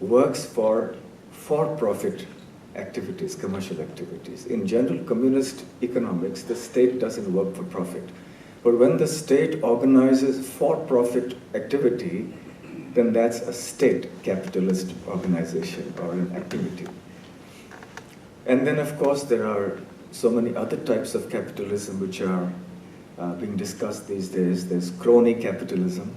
works for for-profit activities, commercial activities. In general communist economics, the state doesn't work for profit. But when the state organizes for-profit activity, then that's a state capitalist organization or an activity. And then, of course, there are so many other types of capitalism which are being discussed these days. There's crony capitalism.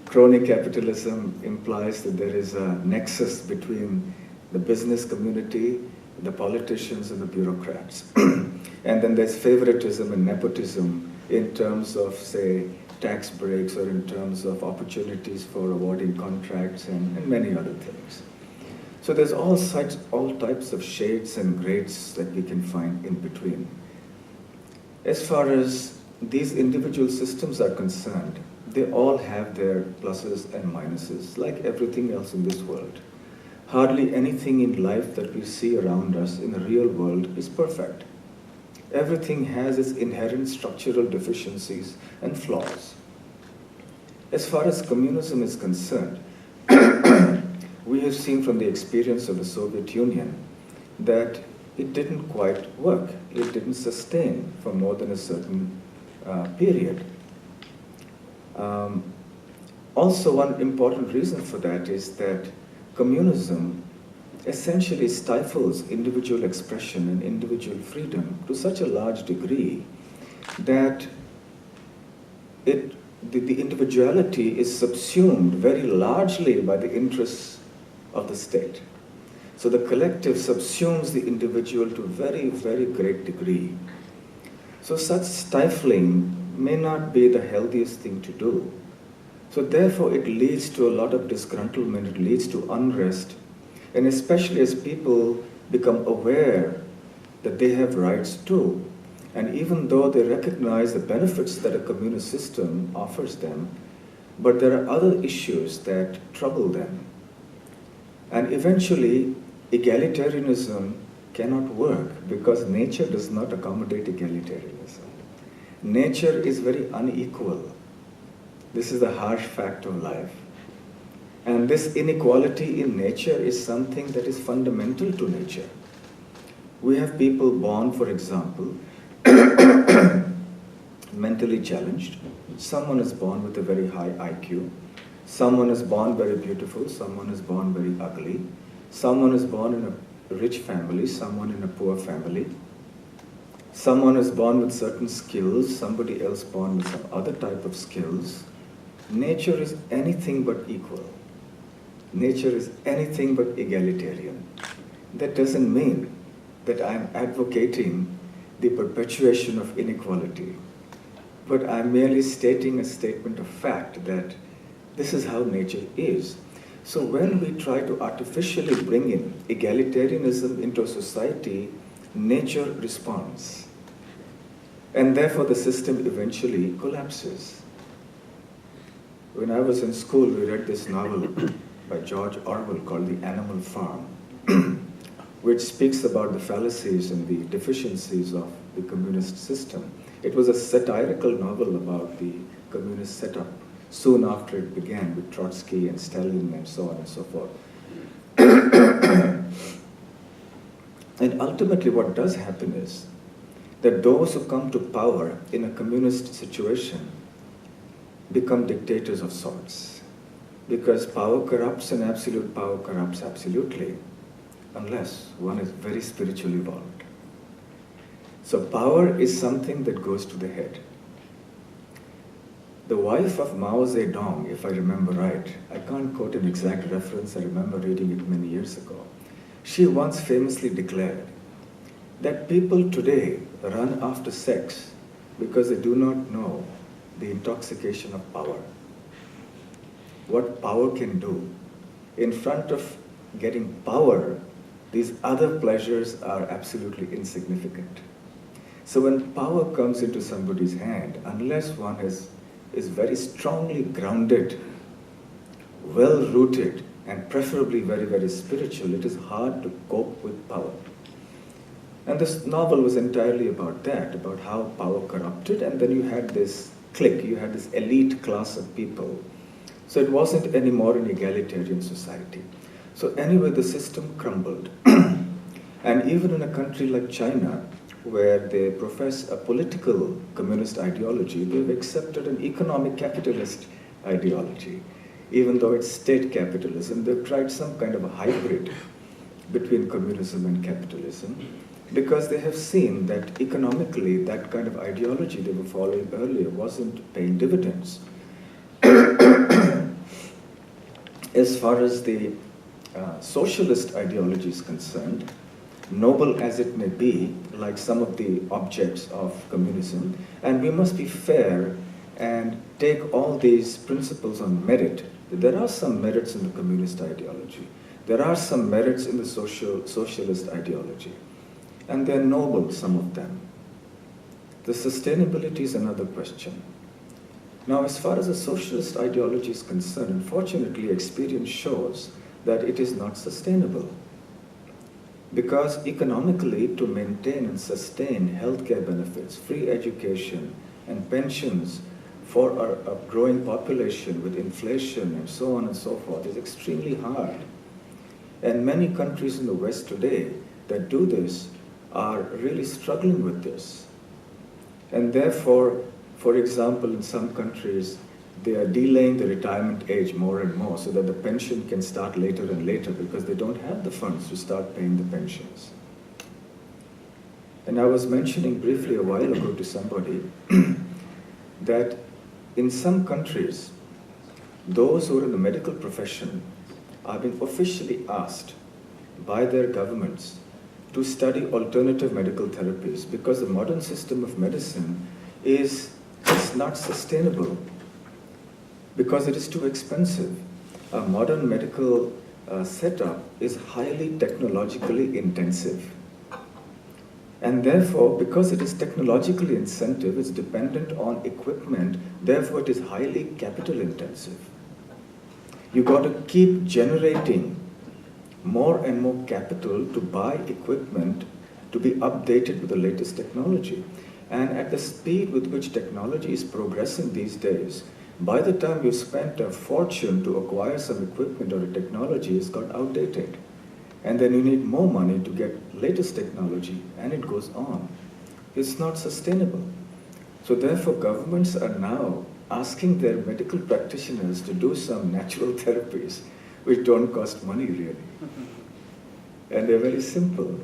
Crony capitalism implies that there is a nexus between the business community, the politicians, and the bureaucrats. And then there's favoritism and nepotism in terms of, say, tax breaks or in terms of opportunities for awarding contracts and many other things. So there's all types of shades and grades that we can find in between. As far as these individual systems are concerned, they all have their pluses and minuses, like everything else in this world. Hardly anything in life that we see around us in the real world is perfect. Everything has its inherent structural deficiencies and flaws. As far as communism is concerned, we have seen from the experience of the Soviet Union that it didn't quite work. It didn't sustain for more than a certain period. Also, one important reason for that is that communism essentially stifles individual expression and individual freedom to such a large degree that the individuality is subsumed very largely by the interests of the state. So the collective subsumes the individual to a very, very great degree. So such stifling may not be the healthiest thing to do. So therefore it leads to a lot of disgruntlement, it leads to unrest, and especially as people become aware that they have rights too, and even though they recognize the benefits that a communist system offers them, but there are other issues that trouble them. And eventually, egalitarianism cannot work because nature does not accommodate egalitarianism. Nature is very unequal. This is the harsh fact of life. And this inequality in nature is something that is fundamental to nature. We have people born, for example, mentally challenged. Someone is born with a very high IQ. Someone is born very beautiful. Someone is born very ugly. Someone is born in a rich family. Someone in a poor family. Someone is born with certain skills. Somebody else born with some other type of skills. Nature is anything but equal. Nature is anything but egalitarian. That doesn't mean that I'm advocating the perpetuation of inequality, but I'm merely stating a statement of fact that this is how nature is. So when we try to artificially bring in egalitarianism into a society, nature responds. And therefore the system eventually collapses. When I was in school, we read this novel by George Orwell called The Animal Farm, which speaks about the fallacies and the deficiencies of the communist system. It was a satirical novel about the communist setup soon after it began with Trotsky and Stalin and so on and so forth. And ultimately what does happen is that those who come to power in a communist situation become dictators of sorts. Because power corrupts and absolute power corrupts absolutely, unless one is very spiritually evolved. So power is something that goes to the head. The wife of Mao Zedong, if I remember right, I can't quote an exact reference, I remember reading it many years ago. She once famously declared that people today run after sex because they do not know the intoxication of power. What power can do. In front of getting power, these other pleasures are absolutely insignificant. So when power comes into somebody's hand, unless one is very strongly grounded, well-rooted, and preferably very, very spiritual, it is hard to cope with power. And this novel was entirely about that, about how power corrupted, and then you had this clique, you had this elite class of people. So it wasn't anymore an egalitarian society. So anyway, the system crumbled. And even in a country like China, where they profess a political communist ideology, they've accepted an economic capitalist ideology. Even though it's state capitalism, they've tried some kind of a hybrid between communism and capitalism, because they have seen that economically that kind of ideology they were following earlier wasn't paying dividends. As far as the socialist ideology is concerned, noble as it may be, like some of the objects of communism, and we must be fair and take all these principles on merit. There are some merits in the communist ideology. There are some merits in the socialist ideology. And they're noble, some of them. The sustainability is another question. Now, as far as the socialist ideology is concerned, unfortunately, experience shows that it is not sustainable. Because economically, to maintain and sustain healthcare benefits, free education, and pensions for a growing population with inflation and so on and so forth is extremely hard. And many countries in the West today that do this are really struggling with this. And therefore, for example, in some countries, they are delaying the retirement age more and more so that the pension can start later and later because they don't have the funds to start paying the pensions. And I was mentioning briefly a while ago to somebody that in some countries, those who are in the medical profession are being officially asked by their governments to study alternative medical therapies because the modern system of medicine is not sustainable because it is too expensive. A modern medical setup is highly technologically intensive. And therefore, because it is technologically intensive, it's dependent on equipment, therefore it is highly capital intensive. You got to keep generating more and more capital to buy equipment to be updated with the latest technology. And at the speed with which technology is progressing these days, by the time you've spent a fortune to acquire some equipment or a technology, it's got outdated. And then you need more money to get latest technology, and it goes on. It's not sustainable. So therefore, governments are now asking their medical practitioners to do some natural therapies which don't cost money really. And they're very simple.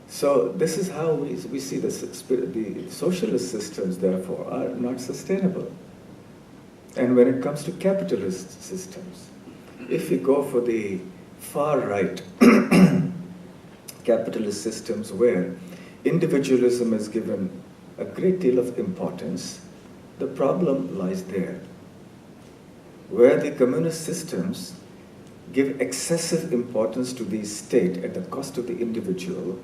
So this is how we see the socialist systems, therefore, are not sustainable. And when it comes to capitalist systems, if we go for the far right capitalist systems where individualism is given a great deal of importance, the problem lies there. Where the communist systems give excessive importance to the state at the cost of the individual,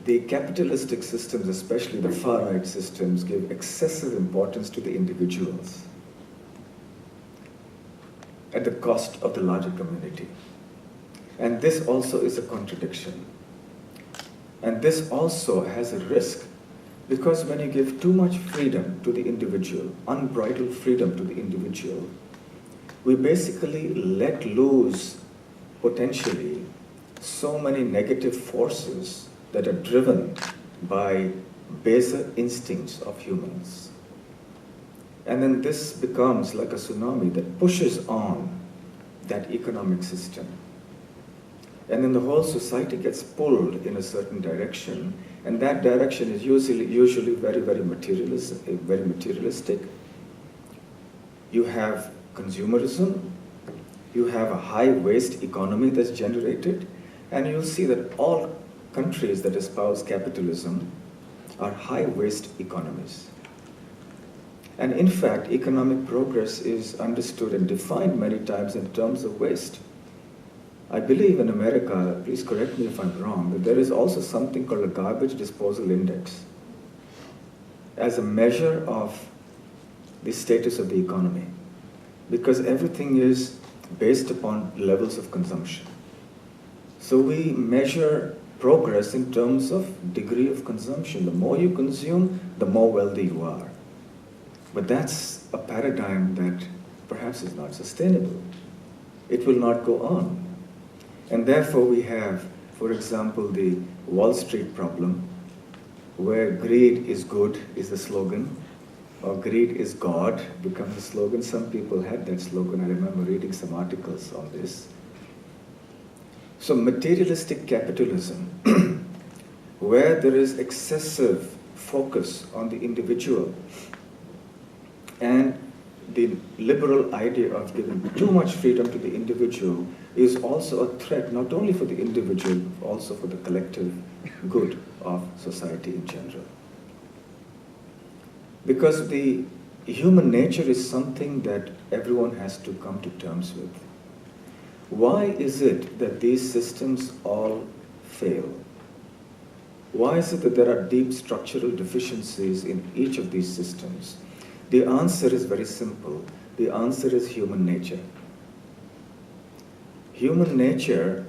the capitalistic systems, especially the far-right systems, give excessive importance to the individuals at the cost of the larger community. And this also is a contradiction. And this also has a risk, because when you give too much freedom to the individual, unbridled freedom to the individual, we basically let loose, potentially, so many negative forces that are driven by baser instincts of humans. And then this becomes like a tsunami that pushes on that economic system. And then the whole society gets pulled in a certain direction, and that direction is usually very, very materialistic. You have consumerism, you have a high waste economy that's generated, and you'll see that all countries that espouse capitalism are high waste economies. And in fact, economic progress is understood and defined many times in terms of waste. I believe in America, please correct me if I'm wrong, that there is also something called a garbage disposal index as a measure of the status of the economy, because everything is based upon levels of consumption. So we measure progress in terms of degree of consumption. The more you consume, the more wealthy you are. But that's a paradigm that perhaps is not sustainable. It will not go on. And therefore we have, for example, the Wall Street problem, where greed is good is the slogan, or greed is God becomes the slogan. Some people had that slogan. I remember reading some articles on this. So materialistic capitalism, where there is excessive focus on the individual and the liberal idea of giving too much freedom to the individual, is also a threat not only for the individual, but also for the collective good of society in general. Because the human nature is something that everyone has to come to terms with. Why is it that these systems all fail? Why is it that there are deep structural deficiencies in each of these systems? The answer is very simple. The answer is human nature. Human nature,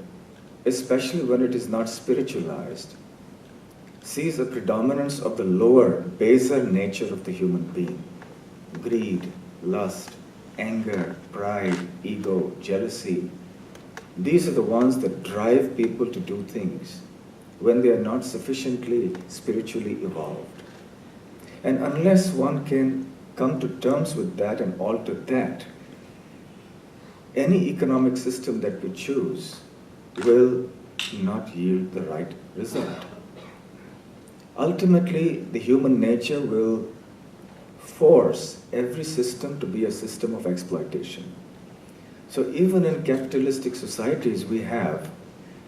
especially when it is not spiritualized, sees a predominance of the lower, baser nature of the human being. Greed, lust, anger, pride, ego, jealousy. These are the ones that drive people to do things when they are not sufficiently spiritually evolved. And unless one can come to terms with that and alter that, any economic system that we choose will not yield the right result. Ultimately, the human nature will force every system to be a system of exploitation. So even in capitalistic societies, we have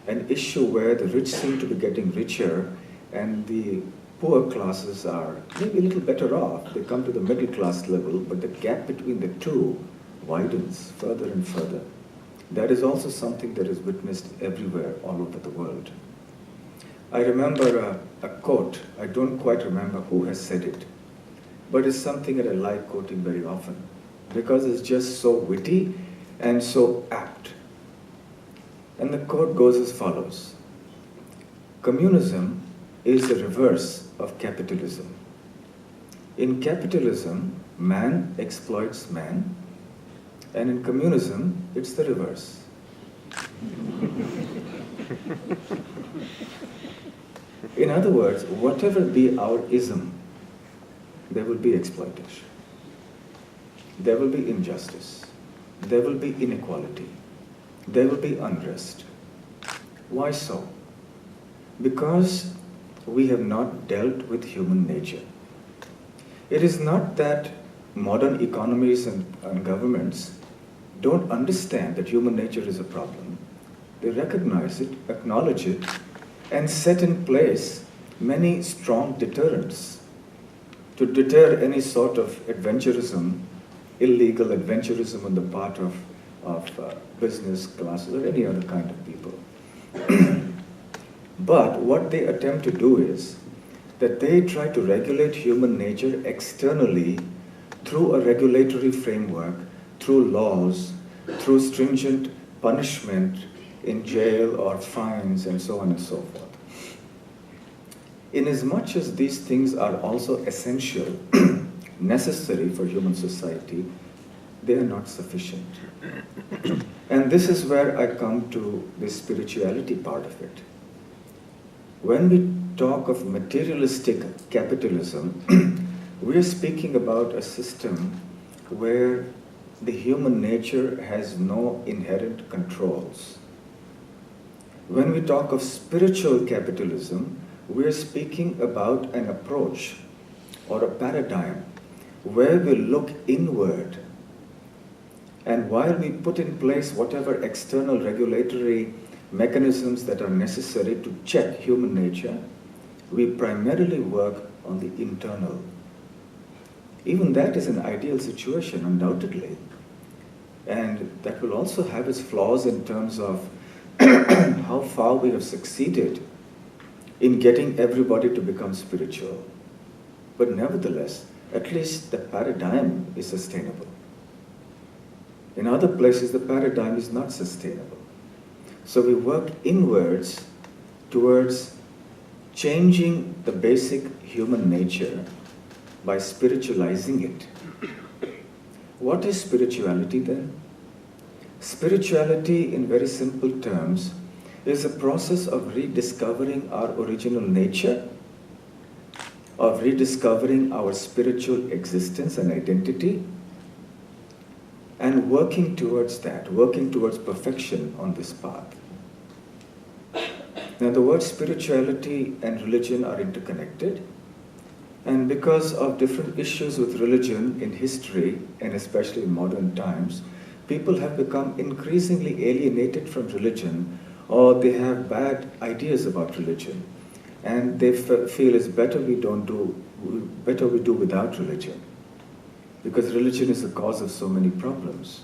an issue where the rich seem to be getting richer and the poor classes are maybe a little better off. They come to the middle class level, but the gap between the two widens further and further. That is also something that is witnessed everywhere, all over the world. I remember a quote, I don't quite remember who has said it, but it's something that I like quoting very often because it's just so witty and so apt. And the quote goes as follows: communism is the reverse of capitalism. In capitalism, man exploits man, and in communism, it's the reverse. In other words, whatever be our ism, there will be exploitation. There will be injustice. There will be inequality. There will be unrest. Why so? Because we have not dealt with human nature. It is not that modern economies and governments don't understand that human nature is a problem. They recognize it, acknowledge it, and set in place many strong deterrents to deter any sort of adventurism, illegal adventurism on the part of business classes or any other kind of people. But what they attempt to do is that they try to regulate human nature externally through a regulatory framework, through laws, through stringent punishment in jail or fines and so on and so forth. Inasmuch as these things are also essential, necessary for human society, they are not sufficient. And this is where I come to the spirituality part of it. When we talk of materialistic capitalism, we are speaking about a system where the human nature has no inherent controls. When we talk of spiritual capitalism, we are speaking about an approach or a paradigm where we look inward, and while we put in place whatever external regulatory mechanisms that are necessary to check human nature, we primarily work on the internal. Even that is an ideal situation, undoubtedly. And that will also have its flaws in terms of how far we have succeeded in getting everybody to become spiritual. But nevertheless, at least the paradigm is sustainable. In other places, the paradigm is not sustainable. So we work inwards towards changing the basic human nature by spiritualizing it. What is spirituality then? Spirituality, in very simple terms, is a process of rediscovering our original nature, of rediscovering our spiritual existence and identity, and working towards that, working towards perfection on this path. Now, the words spirituality and religion are interconnected, and because of different issues with religion in history, and especially in modern times, people have become increasingly alienated from religion, or they have bad ideas about religion, and they feel it's better we do without religion, because religion is the cause of so many problems.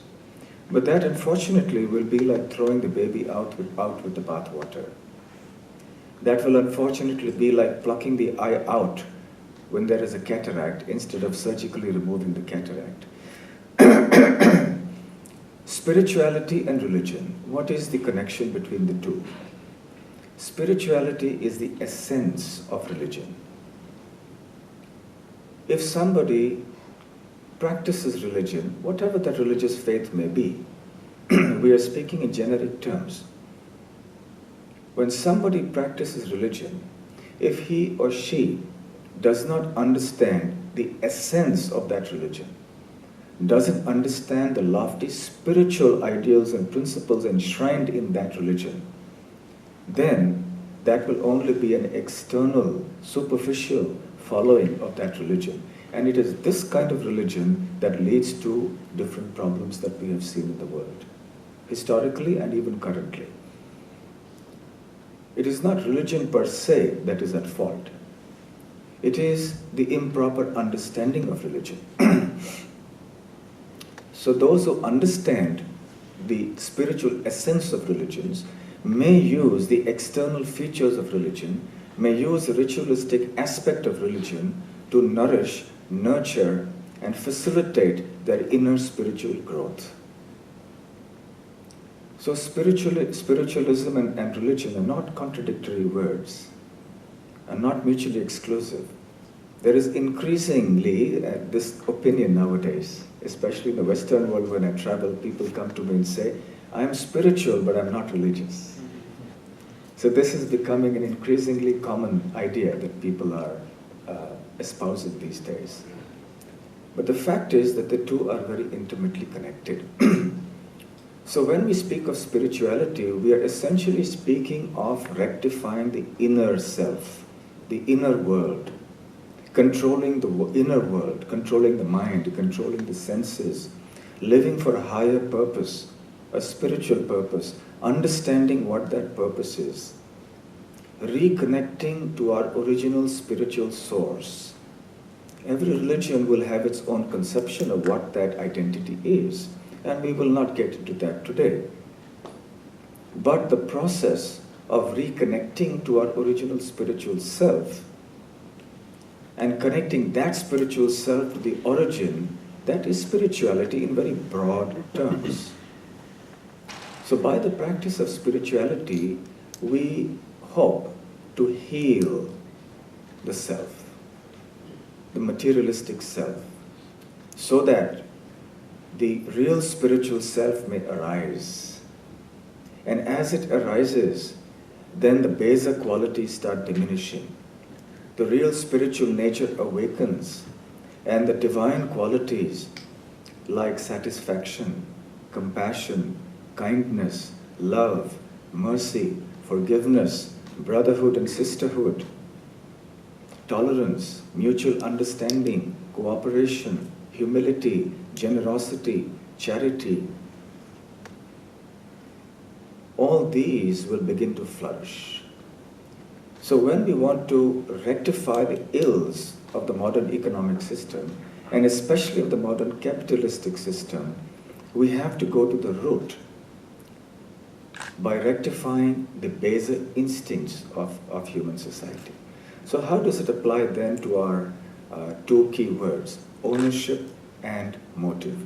But that, unfortunately, will be like throwing the baby out with the bathwater. That will unfortunately be like plucking the eye out when there is a cataract instead of surgically removing the cataract. Spirituality and religion, what is the connection between the two? Spirituality is the essence of religion. If somebody practices religion, whatever that religious faith may be, we are speaking in generic terms. When somebody practices religion, if he or she does not understand the essence of that religion, doesn't understand the lofty spiritual ideals and principles enshrined in that religion, then that will only be an external, superficial following of that religion. And it is this kind of religion that leads to different problems that we have seen in the world, historically and even currently. It is not religion per se that is at fault. It is the improper understanding of religion. So those who understand the spiritual essence of religions may use the external features of religion, may use the ritualistic aspect of religion to nourish, nurture, and facilitate their inner spiritual growth. So spiritualism and religion are not contradictory words, are not mutually exclusive. There is increasingly this opinion nowadays, especially in the Western world. When I travel, people come to me and say, I am spiritual, but I'm not religious. So this is becoming an increasingly common idea that people are espousing these days. But the fact is that the two are very intimately connected. So when we speak of spirituality, we are essentially speaking of rectifying the inner self, the inner world, controlling the inner world, controlling the mind, controlling the senses, living for a higher purpose, a spiritual purpose, understanding what that purpose is, reconnecting to our original spiritual source. Every religion will have its own conception of what that identity is, and we will not get into that today. But the process of reconnecting to our original spiritual self and connecting that spiritual self to the origin, that is spirituality in very broad terms. So by the practice of spirituality, we hope to heal the self, the materialistic self, so that the real spiritual self may arise. And as it arises, then the baser qualities start diminishing. The real spiritual nature awakens, and the divine qualities like satisfaction, compassion, kindness, love, mercy, forgiveness, brotherhood and sisterhood, tolerance, mutual understanding, cooperation, humility, generosity, charity, all these will begin to flourish. So when we want to rectify the ills of the modern economic system, and especially of the modern capitalistic system, we have to go to the root by rectifying the baser instincts of human society. So how does it apply then to our two key words, ownership and motive?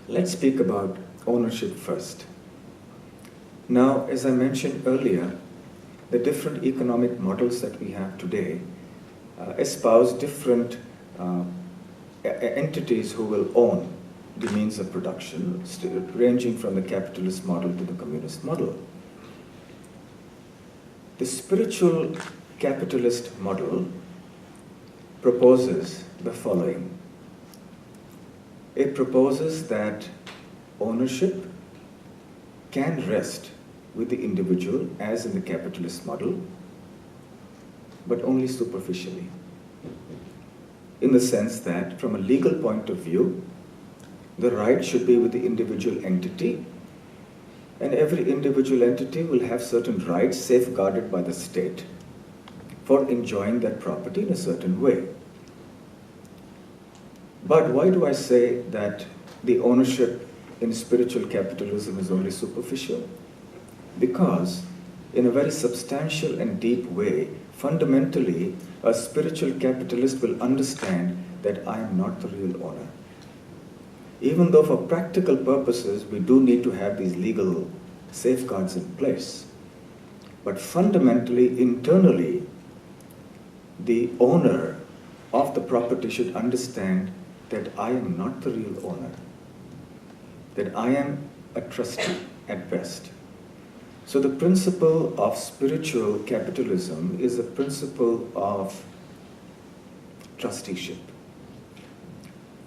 Let's speak about ownership first. Now, as I mentioned earlier, the different economic models that we have today espouse different entities who will own the means of production, ranging from the capitalist model to the communist model. The spiritual capitalist model proposes the following. It proposes that ownership can rest with the individual as in the capitalist model, but only superficially. In the sense that, from a legal point of view, the right should be with the individual entity, and every individual entity will have certain rights safeguarded by the state for enjoying that property in a certain way. But why do I say that the ownership in spiritual capitalism is only superficial? Because, in a very substantial and deep way, fundamentally, a spiritual capitalist will understand that I am not the real owner. Even though for practical purposes we do need to have these legal safeguards in place, but fundamentally, internally, the owner of the property should understand that I am not the real owner, that I am a trustee at best. So the principle of spiritual capitalism is a principle of trusteeship,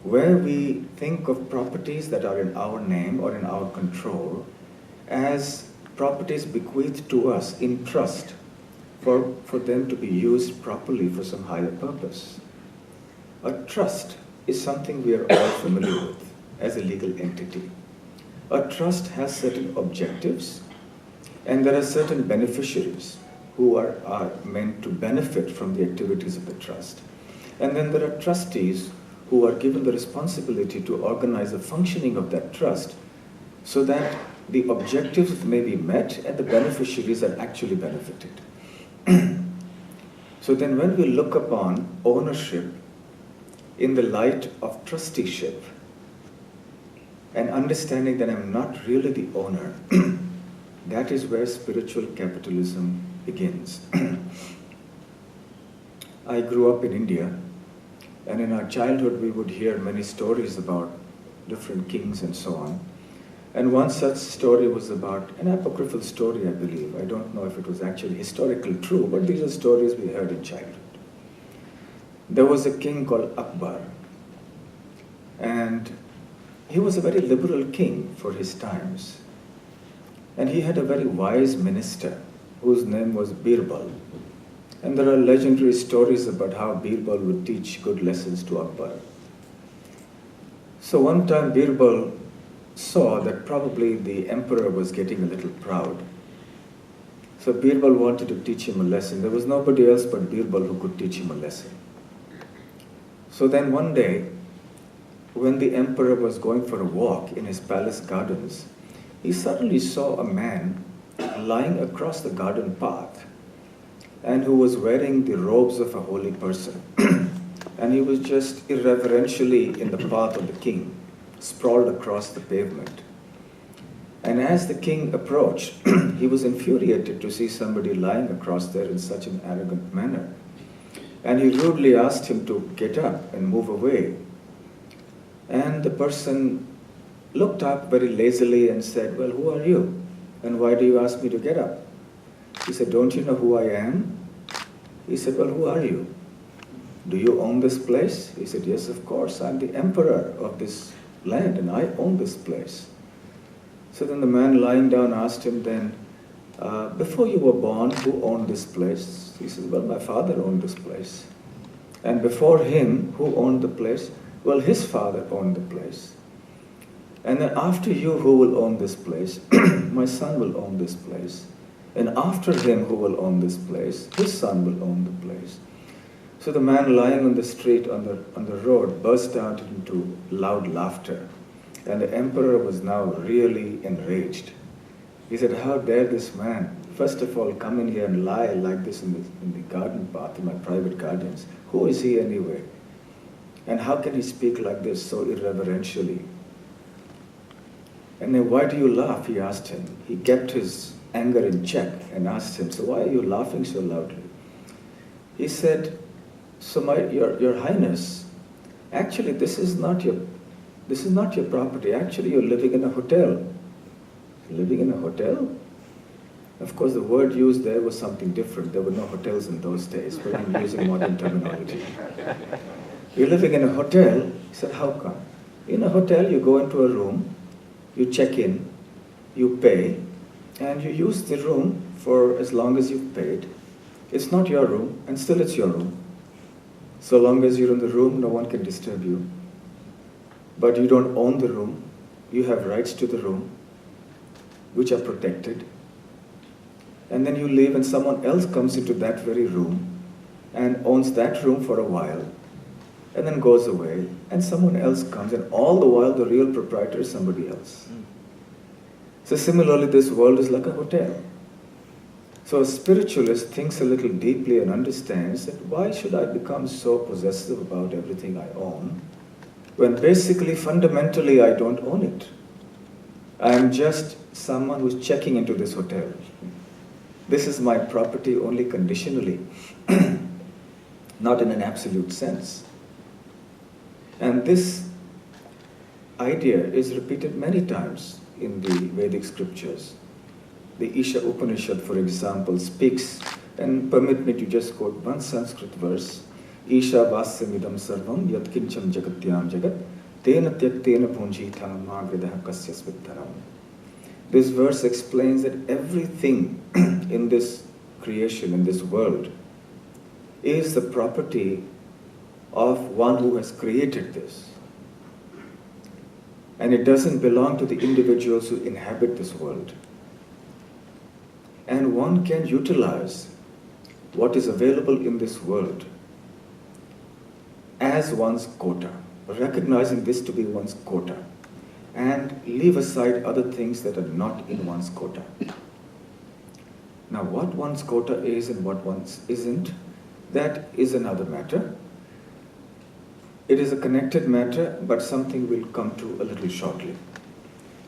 where we think of properties that are in our name or in our control as properties bequeathed to us in trust for them to be used properly for some higher purpose. A trust is something we are all familiar with as a legal entity. A trust has certain objectives, and there are certain beneficiaries who are meant to benefit from the activities of the trust. And then there are trustees who are given the responsibility to organize the functioning of that trust so that the objectives may be met and the beneficiaries are actually benefited. So then when we look upon ownership in the light of trusteeship and understanding that I'm not really the owner, that is where spiritual capitalism begins. I grew up in India, and in our childhood we would hear many stories about different kings and so on. And one such story was about an apocryphal story, I believe. I don't know if it was actually historically true, but these are stories we heard in childhood. There was a king called Akbar, and he was a very liberal king for his times. And he had a very wise minister whose name was Birbal. And there are legendary stories about how Birbal would teach good lessons to Akbar. So one time Birbal saw that probably the emperor was getting a little proud. So Birbal wanted to teach him a lesson. There was nobody else but Birbal who could teach him a lesson. So then one day, when the emperor was going for a walk in his palace gardens, he suddenly saw a man lying across the garden path and who was wearing the robes of a holy person. And he was just irreverentially in the path of the king, sprawled across the pavement. And as the king approached, he was infuriated to see somebody lying across there in such an arrogant manner. And he rudely asked him to get up and move away. And the person looked up very lazily and said, "Well, who are you? And why do you ask me to get up?" He said, "Don't you know who I am?" He said, "Well, who are you? Do you own this place?" He said, "Yes, of course. I'm the emperor of this land and I own this place." So then the man lying down asked him then, "Before you were born, who owned this place?" He said, "Well, my father owned this place." "And before him, who owned the place?" "Well, his father owned the place." "And then after you, who will own this place?" "My son will own this place." "And after him, who will own this place?" "His son will own the place." So the man lying on the street, on the road, burst out into loud laughter. And the emperor was now really enraged. He said, "How dare this man, first of all, come in here and lie like this in the garden path, in my private gardens? Who is he anyway? And how can he speak like this so irreverentially?" And then, "Why do you laugh?" he asked him. He kept his anger in check and asked him, "So why are you laughing so loudly?" He said, "So your Highness, Actually, this is not your property. Actually, you're living in a hotel. Living in a hotel? Of course, the word used there was something different. There were no hotels in those days, but I'm using modern terminology. You're living in a hotel. He said, how come? In a hotel, you go into a room, you check in, you pay, and you use the room for as long as you've paid. It's not your room, and still it's your room. So long as you're in the room, no one can disturb you. But you don't own the room. You have rights to the room, which are protected. And then you leave and someone else comes into that very room and owns that room for a while and then goes away and someone else comes, and all the while the real proprietor is somebody else. So similarly, this world is like a hotel. So a spiritualist thinks a little deeply and understands that why should I become so possessive about everything I own when basically, fundamentally, I don't own it. I am just someone who's checking into this hotel. This is my property only conditionally, not in an absolute sense. And this idea is repeated many times in the Vedic scriptures. The Isha Upanishad, for example, speaks, and permit me to just quote one Sanskrit verse, Isha vasyamidam sarvam yatkincham jagatyam jagat tena tyaktena punjitam magridah kasyasvittaram. This verse explains that everything in this creation, in this world, is the property of one who has created this. And it doesn't belong to the individuals who inhabit this world. And one can utilize what is available in this world as one's quota, recognizing this to be one's quota, and leave aside other things that are not in one's quota. Now, what one's quota is and what one's isn't, that is another matter. It is a connected matter, but something we'll come to a little shortly.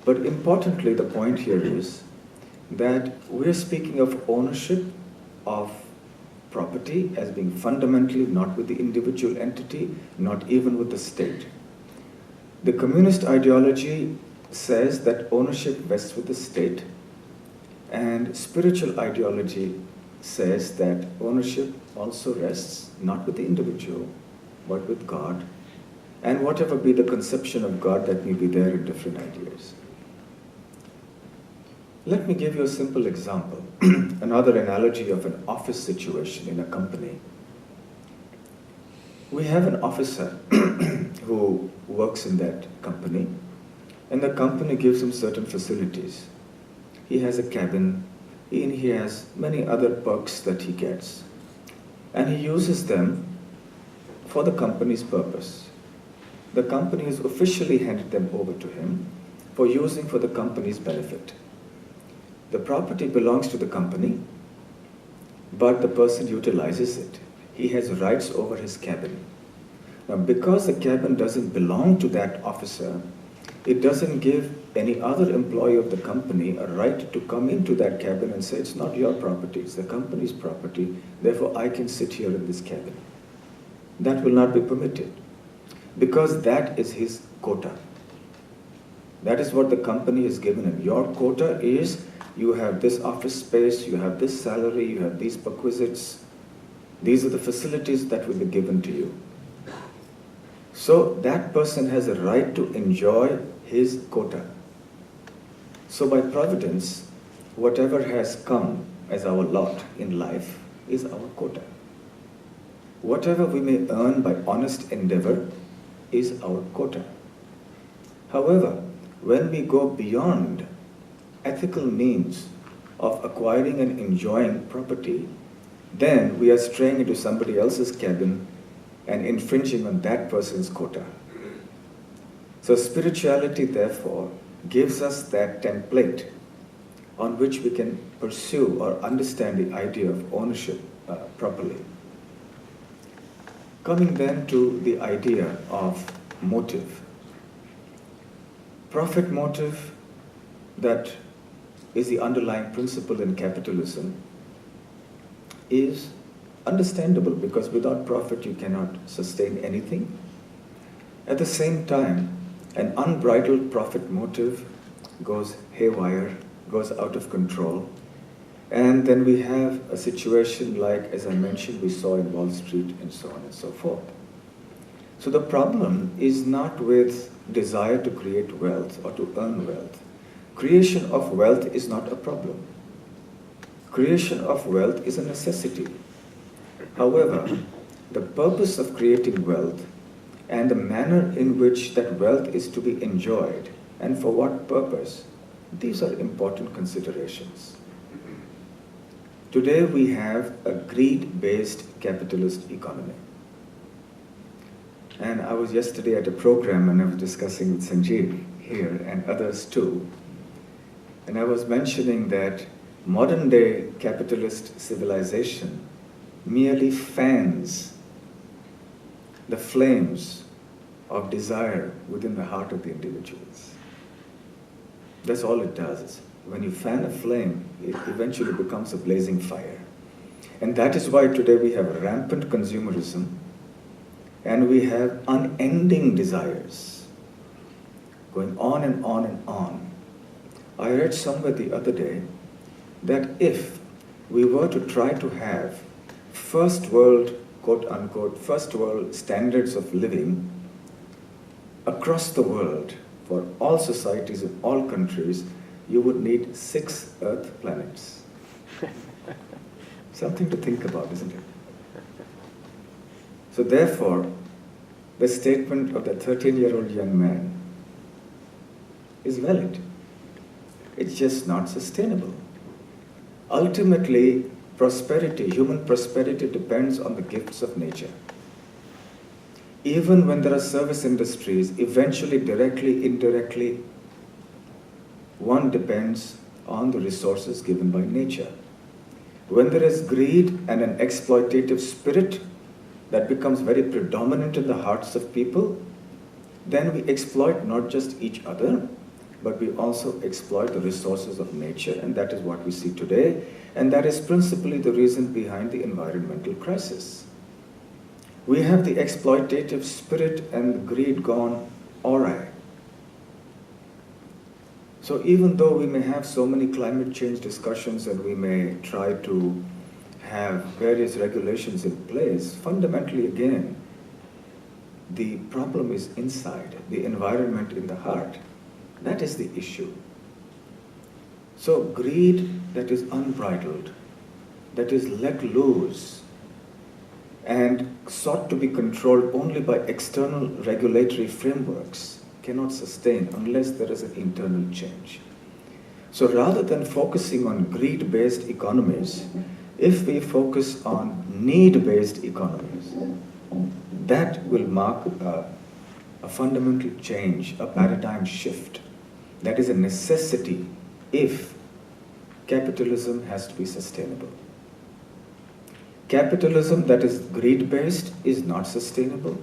But importantly, the point here is that we're speaking of ownership of property as being fundamentally not with the individual entity, not even with the state. The communist ideology says that ownership vests with the state, and spiritual ideology says that ownership also rests not with the individual, but with God, and whatever be the conception of God that may be there in different ideas. Let me give you a simple example, another analogy of an office situation in a company. We have an officer who works in that company, and the company gives him certain facilities. He has a cabin, and he has many other perks that he gets, and he uses them for the company's purpose. The company has officially handed them over to him for using for the company's benefit. The property belongs to the company, but the person utilizes it. He has rights over his cabin. Now, because the cabin doesn't belong to that officer, it doesn't give any other employee of the company a right to come into that cabin and say, it's not your property, it's the company's property, therefore I can sit here in this cabin. That will not be permitted, because that is his quota. That is what the company has given him. Your quota is, you have this office space, you have this salary, you have these perquisites. These are the facilities that will be given to you. So that person has a right to enjoy his quota. So by providence, whatever has come as our lot in life is our quota. Whatever we may earn by honest endeavor is our quota. However, when we go beyond ethical means of acquiring and enjoying property, then we are straying into somebody else's cabin and infringing on that person's quota. So spirituality, therefore, gives us that template on which we can pursue or understand the idea of ownership properly. Coming then to the idea of motive. Profit motive, that is the underlying principle in capitalism, is understandable, because without profit you cannot sustain anything. At the same time, an unbridled profit motive goes haywire, goes out of control, and then we have a situation like, as I mentioned, we saw in Wall Street and so on and so forth. So the problem is not with desire to create wealth or to earn wealth. Creation of wealth is not a problem. Creation of wealth is a necessity. However, the purpose of creating wealth and the manner in which that wealth is to be enjoyed and for what purpose, these are important considerations. Today we have a greed-based capitalist economy. And I was yesterday at a program and I was discussing with Sanjeev here and others too. And I was mentioning that modern day capitalist civilization merely fans the flames of desire within the heart of the individuals. That's all it does. When you fan a flame, it eventually becomes a blazing fire. And that is why today we have rampant consumerism and we have unending desires going on and on and on. I read somewhere the other day that if we were to try to have first world, quote unquote, first world standards of living across the world for all societies in all countries, you would need 6 Earth planets. Something to think about, isn't it? So therefore, the statement of the 13-year-old young man is valid. It's just not sustainable. Ultimately, prosperity, human prosperity depends on the gifts of nature. Even when there are service industries, eventually, directly, indirectly, one depends on the resources given by nature. When there is greed and an exploitative spirit that becomes very predominant in the hearts of people, then we exploit not just each other, but we also exploit the resources of nature, and that is what we see today, and that is principally the reason behind the environmental crisis. We have the exploitative spirit and the greed gone awry. So even though we may have so many climate change discussions and we may try to have various regulations in place, fundamentally again, the problem is inside, the environment in the heart. That is the issue. So greed that is unbridled, that is let loose and sought to be controlled only by external regulatory frameworks cannot sustain unless there is an internal change. So rather than focusing on greed-based economies, if we focus on need-based economies, that will mark a fundamental change, a paradigm shift. That is a necessity if capitalism has to be sustainable. Capitalism that is greed-based is not sustainable.